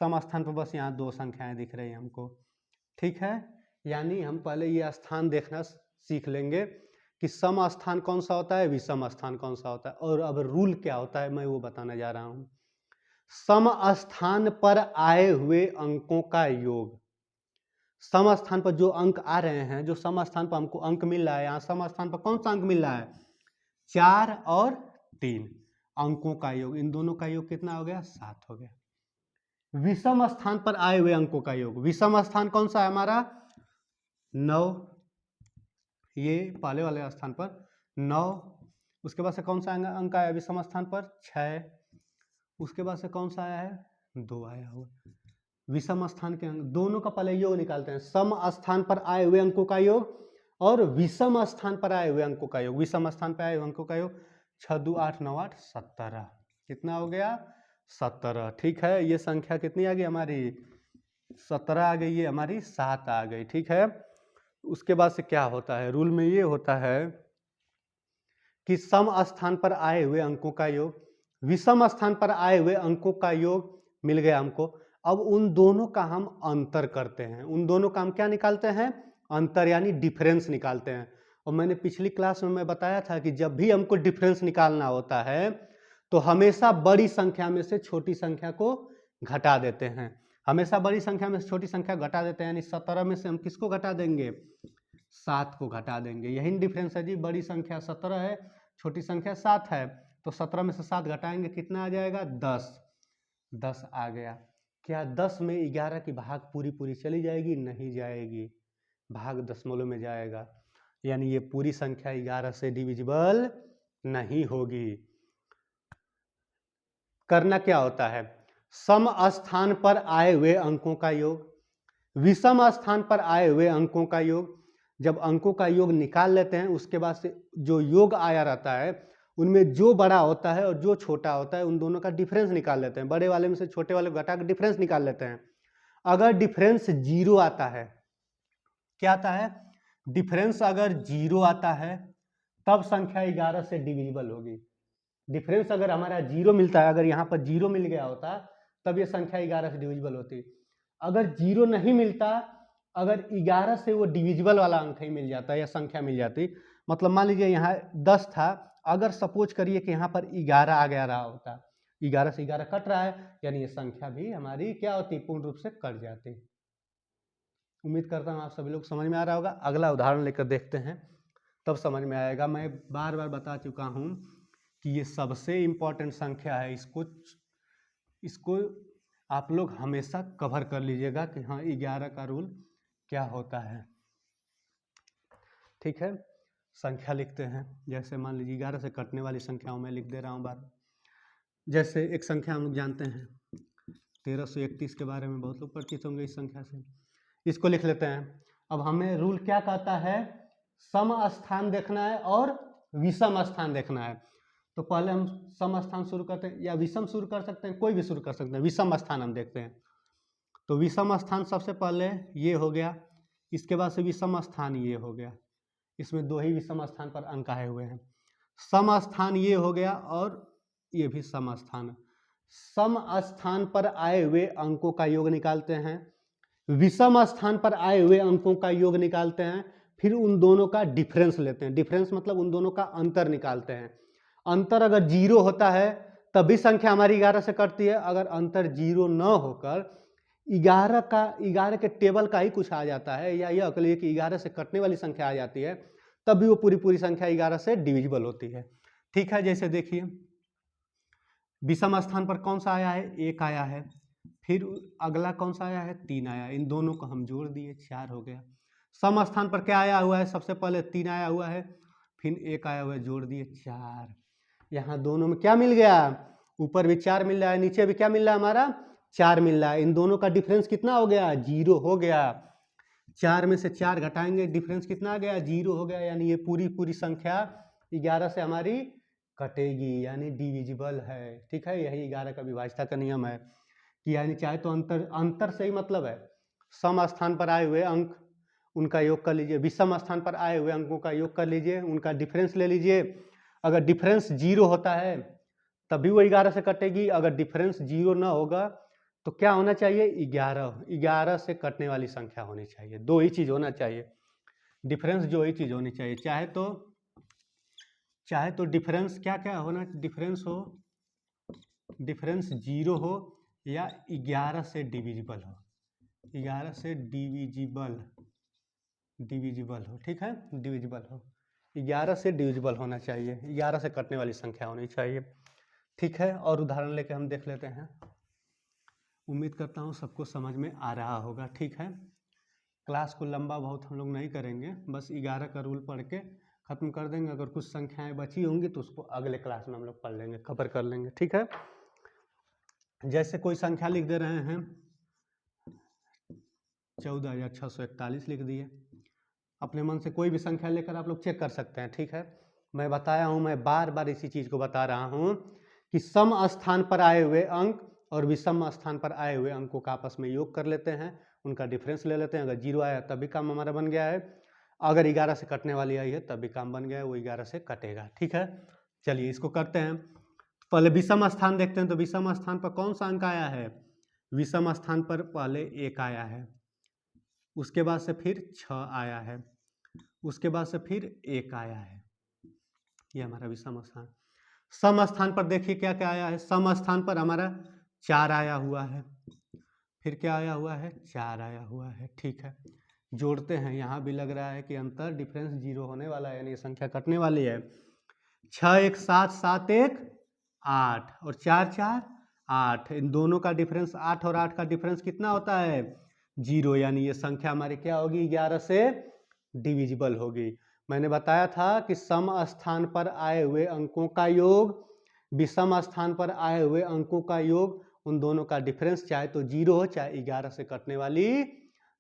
सम स्थान पर बस यहाँ 2 संख्याएं दिख रही हैं हमको। ठीक है, यानी हम पहले ये स्थान देखना सीख लेंगे कि सम स्थान कौन सा होता है, विषम स्थान कौन सा होता है, और अब रूल क्या होता है मैं वो बताने जा रहा हूँ। सम स्थान पर आए हुए अंकों का योग, सम स्थान पर जो अंक आ रहे हैं, जो सम स्थान पर हमको अंक मिल रहा है, यहाँ सम स्थान पर कौन सा अंक मिल रहा है? 4 और 3 अंकों का योग, इन दोनों का योग कितना हो गया? 7 हो गया। विषम स्थान पर आए हुए अंकों का योग, विषम स्थान कौन सा है हमारा? 9, ये पहले वाले स्थान पर 9, उसके बाद से कौन सा अंक आया विषम स्थान पर? 6, उसके बाद से कौन सा आया है? 2 आया हुआ। विषम स्थान के अंक दोनों का पहले योग निकालते हैं, सम स्थान पर आए हुए अंकों का योग और विषम स्थान पर आए हुए अंकों का योग। विषम स्थान पर आए हुए अंकों का योग 6 2 8 9 8 17, कितना हो गया? 17। ठीक है, ये संख्या कितनी आ गई हमारी? 17 आ गई, ये हमारी 7 आ गई। ठीक है, उसके बाद से क्या होता है, रूल में ये होता है कि सम स्थान पर आए हुए अंकों का योग, विषम स्थान पर आए हुए अंकों का योग मिल गया हमको। अब उन दोनों का हम अंतर करते हैं, उन दोनों का हम क्या निकालते हैं? अंतर, यानी डिफरेंस निकालते हैं। और मैंने पिछली क्लास में मैं बताया था कि जब भी हमको डिफरेंस निकालना होता है तो हमेशा बड़ी संख्या में से छोटी संख्या को घटा देते हैं, हमेशा बड़ी संख्या में से छोटी संख्या घटा देते हैं, यानी 17 में से हम किसको घटा देंगे? 7 को घटा देंगे। यही डिफरेंस है जी, बड़ी संख्या 17 है, छोटी संख्या 7 है, तो 17 में से 7 घटाएंगे, कितना आ जाएगा? 10। 10 आ गया। क्या 10 में 11 की भाग पूरी पूरी चली जाएगी? नहीं जाएगी, भाग दशमलव में जाएगा, यानी ये पूरी संख्या 11 से डिविजिबल नहीं होगी। करना क्या होता है? सम स्थान पर आए हुए अंकों का योग, विषम स्थान पर आए हुए अंकों का योग, जब अंकों का योग निकाल लेते हैं उसके बाद से जो योग आया रहता है उनमें जो बड़ा होता है और जो छोटा होता है उन दोनों का डिफरेंस निकाल लेते हैं, बड़े वाले में से छोटे वाले घटा कर डिफरेंस निकाल लेते हैं। अगर डिफरेंस 0 आता है, क्या आता है? डिफरेंस अगर 0 आता है तब संख्या 11 से डिविजिबल होगी। डिफरेंस अगर हमारा 0 मिलता है, अगर यहाँ पर 0 मिल गया होता तब ये संख्या 11 से डिविजिबल होती। अगर 0 नहीं मिलता, अगर 11 से वो डिविजिबल वाला अंक ही मिल जाता या संख्या मिल जाती, मतलब मान लीजिए यहाँ 10 था, अगर सपोज करिए कि यहाँ पर 11 आ गया रहा होता, 11 से 11 कट रहा है, यानी ये संख्या भी हमारी क्या होती? पूर्ण रूप से कट जाती। उम्मीद करता हूँ आप सभी लोग समझ में आ रहा होगा। अगला उदाहरण लेकर देखते हैं, तब समझ में आएगा। मैं बार बार बता चुका हूँ कि ये सबसे इम्पोर्टेंट संख्या है, इसको आप लोग हमेशा कवर कर लीजिएगा कि हाँ 11 का रूल क्या होता है। ठीक है, संख्या लिखते हैं। जैसे मान लीजिए 11 से कटने वाली संख्याओं में लिख दे रहा हूँ बात। जैसे एक संख्या हम लोग जानते हैं 1331 के बारे में बहुत लोग परिचित होंगे इस संख्या से, इसको लिख लेते हैं। अब हमें रूल क्या कहता है? सम स्थान देखना है और विषम स्थान देखना है। तो पहले हम सम स्थान शुरू करते हैं, या विषम शुरू कर सकते हैं, कोई भी शुरू कर सकते हैं। विषम स्थान हम देखते हैं, तो विषम स्थान सबसे पहले ये हो गया, इसके बाद से विषम स्थान ये हो गया, इसमें 2 ही विषम स्थान पर अंक आए हुए हैं। सम स्थान ये हो गया और ये भी सम स्थान। सम स्थान पर आए हुए अंकों का योग निकालते हैं, विषम स्थान पर आए हुए अंकों का योग निकालते हैं, फिर उन दोनों का डिफरेंस लेते हैं। डिफरेंस मतलब उन दोनों का अंतर निकालते हैं। अंतर अगर 0 होता है तब भी संख्या हमारी 11 से कटती है। अगर अंतर 0 न होकर 11 के टेबल का ही कुछ आ जाता है, या यह कह लीजिए कि 11 से कटने वाली संख्या आ जाती है, तब भी वो पूरी पूरी संख्या 11 से डिविजिबल होती है। ठीक है, जैसे देखिए विषम स्थान पर कौन सा आया है? 1 आया है, फिर अगला कौन सा आया है? 3 आया, इन दोनों को हम जोड़ दिए, 4 हो गया। सम स्थान पर क्या आया हुआ है? सबसे पहले 3 आया हुआ है, फिर 1 आया हुआ है, जोड़ दिए 4। यहाँ दोनों में क्या मिल गया? ऊपर भी 4 मिल रहा है, नीचे भी क्या मिल रहा है हमारा? 4 मिल रहा है। इन दोनों का डिफरेंस कितना हो गया? 0 हो गया। 4 में से 4 घटाएंगे, डिफरेंस कितना आ गया? 0 हो गया, यानी ये पूरी पूरी संख्या 11 से हमारी कटेगी, यानी डिविजिबल है। ठीक है, यही 11 का विभाज्यता का नियम है कि यानी चाहे तो अंतर से ही मतलब है, सम स्थान पर आए हुए अंक उनका योग कर लीजिए, विषम स्थान पर आए हुए अंकों का योग कर लीजिए, उनका डिफरेंस ले लीजिए। अगर डिफरेंस 0 होता है तभी वो 11 से कटेगी, अगर डिफरेंस 0 ना होगा तो क्या होना चाहिए, 11 से कटने वाली संख्या होनी चाहिए। दो ही चीज होना चाहिए, डिफरेंस जो ही चीज होनी चाहिए, चाहे तो डिफरेंस क्या क्या होना, डिफरेंस 0 हो या 11 से डिविजिबल हो, 11 से डिविजिबल हो, ठीक है, डिविजिबल हो, 11 से डिविजिबल होना चाहिए, 11 से कटने वाली संख्या होनी चाहिए, ठीक है। और उदाहरण लेके हम देख लेते हैं, उम्मीद करता हूँ सबको समझ में आ रहा होगा, ठीक है। क्लास को लंबा बहुत हम लोग नहीं करेंगे, बस 11 का रूल पढ़ के खत्म कर देंगे। अगर कुछ संख्याएं बची होंगी तो उसको अगले क्लास में हम लोग पढ़ लेंगे, कवर कर लेंगे, ठीक है। जैसे कोई संख्या लिख दे रहे हैं 14,641 लिख दिए, अपने मन से कोई भी संख्या लेकर आप लोग चेक कर सकते हैं, ठीक है। मैं बताया हूँ, मैं बार बार इसी चीज को बता रहा हूँ कि सम स्थान पर आए हुए अंक और विषम स्थान पर आए हुए अंकों का आपस में योग कर लेते हैं, उनका डिफरेंस ले लेते हैं। अगर 0 आया तब भी काम हमारा बन गया है, अगर 11 से कटने वाली आई है तब भी काम बन गया है, वो 11 से कटेगा, ठीक है। चलिए इसको करते हैं। पहले विषम स्थान देखते हैं, तो विषम स्थान पर कौन सा अंक आया है, विषम स्थान पर पहले 1 आया है, उसके बाद से फिर 6 आया है, उसके बाद से फिर 1 आया है, ये हमारा विषम स्थान। सम स्थान पर देखिए क्या क्या आया है, सम स्थान पर हमारा 4 आया हुआ है, फिर क्या आया हुआ है, 4 आया हुआ है, ठीक है। जोड़ते हैं, यहाँ भी लग रहा है कि अंतर डिफरेंस 0 होने वाला है, यानी संख्या कटने वाली है। 6 1 7, 7 1 8 और 4 4 8, इन दोनों का डिफरेंस 8 और 8 का डिफरेंस कितना होता है, 0, यानी ये संख्या हमारी क्या होगी, 11 से डिविजिबल होगी। मैंने बताया था कि सम स्थान पर आए हुए अंकों का योग, विषम स्थान पर आए हुए अंकों का योग, उन दोनों का डिफरेंस चाहे तो 0 हो चाहे 11 से कटने वाली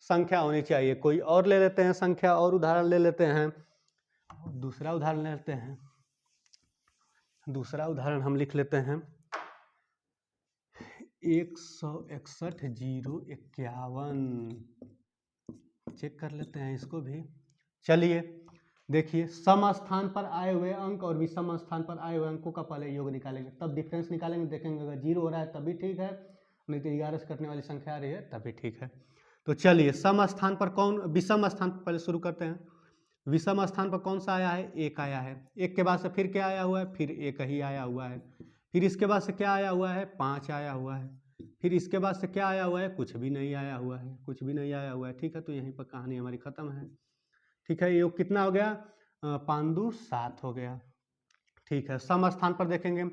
संख्या होनी चाहिए। कोई और ले लेते हैं संख्या, और उदाहरण ले लेते हैं, दूसरा उदाहरण ले लेते हैं, दूसरा उदाहरण हम लिख लेते हैं 161,051, चेक कर लेते हैं इसको भी। चलिए देखिए, सम स्थान पर आए हुए अंक और विषम स्थान पर आए हुए अंकों का पहले योग निकालेंगे, तब डिफरेंस निकालेंगे, देखेंगे अगर 0 हो रहा है तभी ठीक है, नहीं तो 11 से कटने वाली संख्या आ रही है तभी ठीक है। तो चलिए सम स्थान पर कौन, विषम स्थान पर पहले शुरू करते हैं। विषम स्थान पर कौन सा आया है, 1 आया है, 1 के बाद से फिर क्या आया हुआ है, फिर 1 ही आया हुआ है, फिर इसके बाद से क्या आया हुआ है, 5 आया हुआ है, फिर इसके बाद से क्या आया हुआ है, कुछ भी नहीं आया हुआ है, कुछ भी नहीं आया हुआ है, ठीक है। तो यहीं पर कहानी हमारी खत्म है, ठीक है। योग कितना हो गया, 5 2 7 हो गया, ठीक है। सम स्थान पर देखेंगे,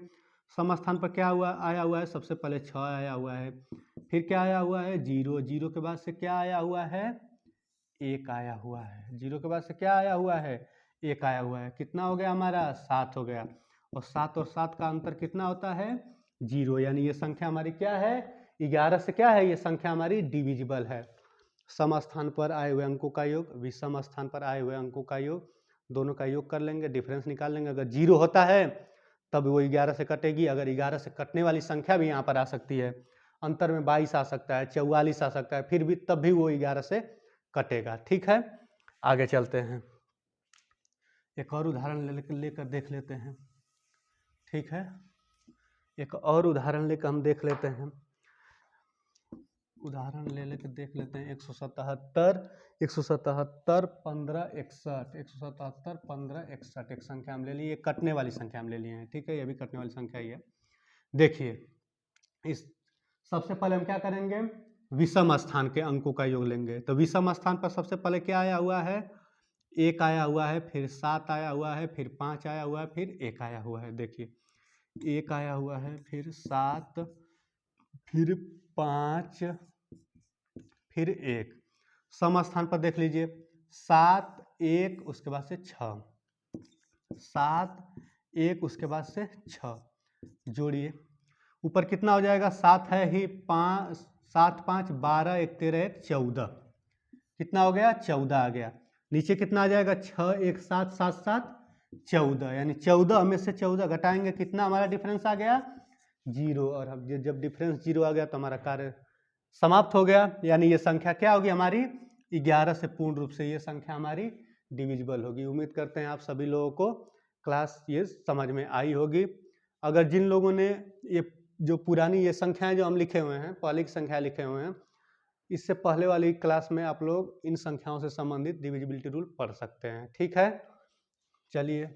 सम स्थान पर क्या हुआ, आया हुआ है, सबसे पहले 6 आया हुआ है, फिर क्या आया हुआ है, 0, 0 के बाद से क्या आया हुआ है, 1 आया हुआ है, 0 के बाद से क्या आया हुआ है, 1 आया हुआ है, कितना हो गया हमारा, 7 हो गया, और 7 और 7 का अंतर कितना होता है, 0, यानी ये संख्या हमारी क्या है, 11 से क्या है, ये संख्या हमारी डिविजिबल है। सम स्थान पर आए हुए अंकों का योग, विषम स्थान पर आए हुए अंकों का योग, दोनों का योग कर लेंगे, डिफरेंस निकाल लेंगे। अगर 0 होता है तब वो 11 से कटेगी, अगर 11 से कटने वाली संख्या भी यहाँ पर आ सकती है, अंतर में 22 आ सकता है, 44 आ सकता है, फिर भी तब भी वो 11 से कटेगा, ठीक है। आगे चलते हैं, एक और उदाहरण लेकर देख लेते हैं, ठीक है। एक और उदाहरण लेकर हम देख लेते हैं, उदाहरण ले लेकर देख लेते हैं 177 15 61, 177 15 61, एक संख्या हम ले लिए, कटने वाली संख्या हम ले लिए हैं, ठीक है, ये भी कटने वाली संख्या ही है। देखिए इस सबसे पहले हम क्या करेंगे, विषम स्थान के अंकों का योग लेंगे। तो विषम स्थान पर सबसे पहले क्या आया हुआ है, 1 आया हुआ है, फिर 7 आया हुआ है, फिर 5 आया हुआ है, फिर 1 आया हुआ है। देखिए 1 आया हुआ है, फिर 7, फिर 5, फिर 1। सम स्थान पर देख लीजिए 7 1, उसके बाद से 6, 7 1, उसके बाद से 6, जोड़िए, ऊपर कितना हो जाएगा, 7 है ही, 5 7 5 12 1 13 1 14, कितना हो गया, 14 आ गया। नीचे कितना आ जाएगा, 6 1 7 7 7 14, यानी 14 में से 14 घटाएंगे, कितना हमारा डिफरेंस आ गया, 0। और अब जब डिफरेंस 0 आ गया तो हमारा कार्य समाप्त हो गया, यानी ये संख्या क्या होगी हमारी, 11 से पूर्ण रूप से ये संख्या हमारी डिविजिबल होगी। उम्मीद करते हैं आप सभी लोगों को क्लास ये समझ में आई होगी। अगर जिन लोगों ने ये जो पुरानी ये संख्याएं जो हम लिखे हुए हैं, पहले की संख्या लिखे हुए हैं, इससे पहले वाली क्लास में आप लोग इन संख्याओं से संबंधित डिविजिबिलिटी रूल पढ़ सकते हैं। ठीक है, चलिए,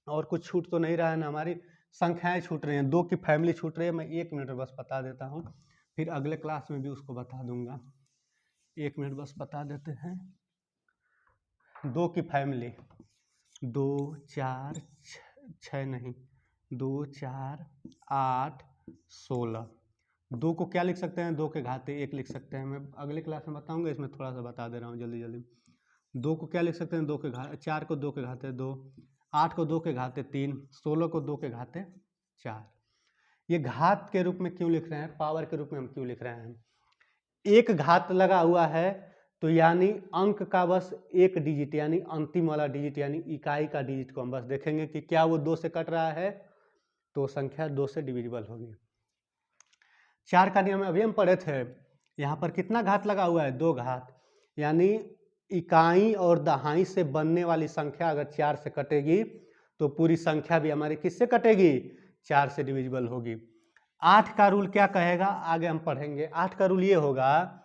और कुछ छूट तो नहीं रहा है ना, हमारी संख्याएं छूट रही हैं, 2 की फैमिली छूट रही है। मैं 1 मिनट बस बता देता हूँ, फिर अगले क्लास में भी उसको बता दूंगा। 1 मिनट बस बता देते हैं। 2 की फैमिली 2 4 6 नहीं, 2 4 8 16। 2 को क्या लिख सकते हैं? 2 के घाते 1 लिख सकते हैं। मैं अगले क्लास में बताऊंगा, इसमें थोड़ा सा बता दे रहा हूँ जल्दी जल्दी। 2 को क्या लिख सकते हैं? 2 के घाते 4 को 2 के घाते 2, 8 को 2 के घाते 3, 16 को 2 के घाते 4। ये घात के रूप में क्यों लिख रहे हैं? पावर के रूप में हम क्यों लिख रहे हैं? एक घात लगा हुआ है तो यानी अंक का बस एक डिजिट, यानी अंतिम वाला डिजिट, यानी इकाई का डिजिट को हम बस देखेंगे कि क्या वो 2 से कट रहा है, तो संख्या 2 से डिविजिबल होगी। 4 का नियम अभी हम पढ़े थे। यहाँ पर कितना घात लगा हुआ है? 2 घात, यानी इकाई और दहाई से बनने वाली संख्या अगर 4 से कटेगी तो पूरी संख्या भी हमारी किससे कटेगी? 4 से डिविजिबल होगी। 8 का रूल क्या कहेगा? आगे हम पढ़ेंगे। 8 का रूल ये होगा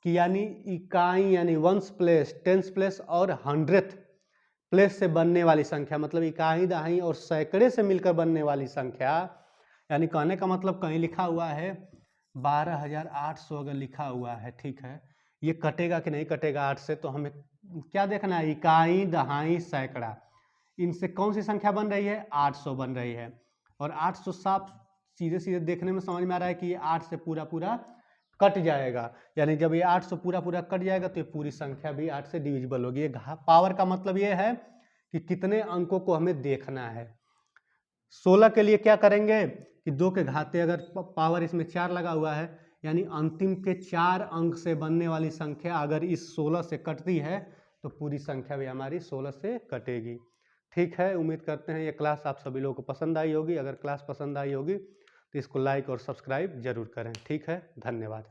कि यानी इकाई यानी वंस प्लेस, टेंस प्लेस और 100th प्लेस से बनने वाली संख्या, मतलब इकाई दहाई और सैकड़े से मिलकर बनने वाली संख्या, यानी कहने का मतलब कहीं लिखा हुआ है 12,800 अगर लिखा हुआ है, ठीक है, ये कटेगा कि नहीं कटेगा 8 से, तो हमें क्या देखना है? इकाई दहाई सैकड़ा, इनसे कौन सी संख्या बन रही है? 800 बन रही है। और 800 साफ सीधे सीधे देखने में समझ में आ रहा है कि ये 8 से पूरा पूरा कट जाएगा, यानी जब ये 800 पूरा पूरा कट जाएगा तो ये पूरी संख्या भी 8 से डिविजिबल होगी। ये पावर का मतलब ये है कि कितने अंकों को हमें देखना है। 16 के लिए क्या करेंगे कि 2 के घाते अगर पावर इसमें 4 लगा हुआ है, यानी अंतिम के 4 अंक से बनने वाली संख्या अगर इस 16 से कटती है तो पूरी संख्या भी हमारी 16 से कटेगी। ठीक है, उम्मीद करते हैं ये क्लास आप सभी लोगों को पसंद आई होगी। अगर क्लास पसंद आई होगी तो इसको लाइक और सब्सक्राइब जरूर करें। ठीक है, धन्यवाद।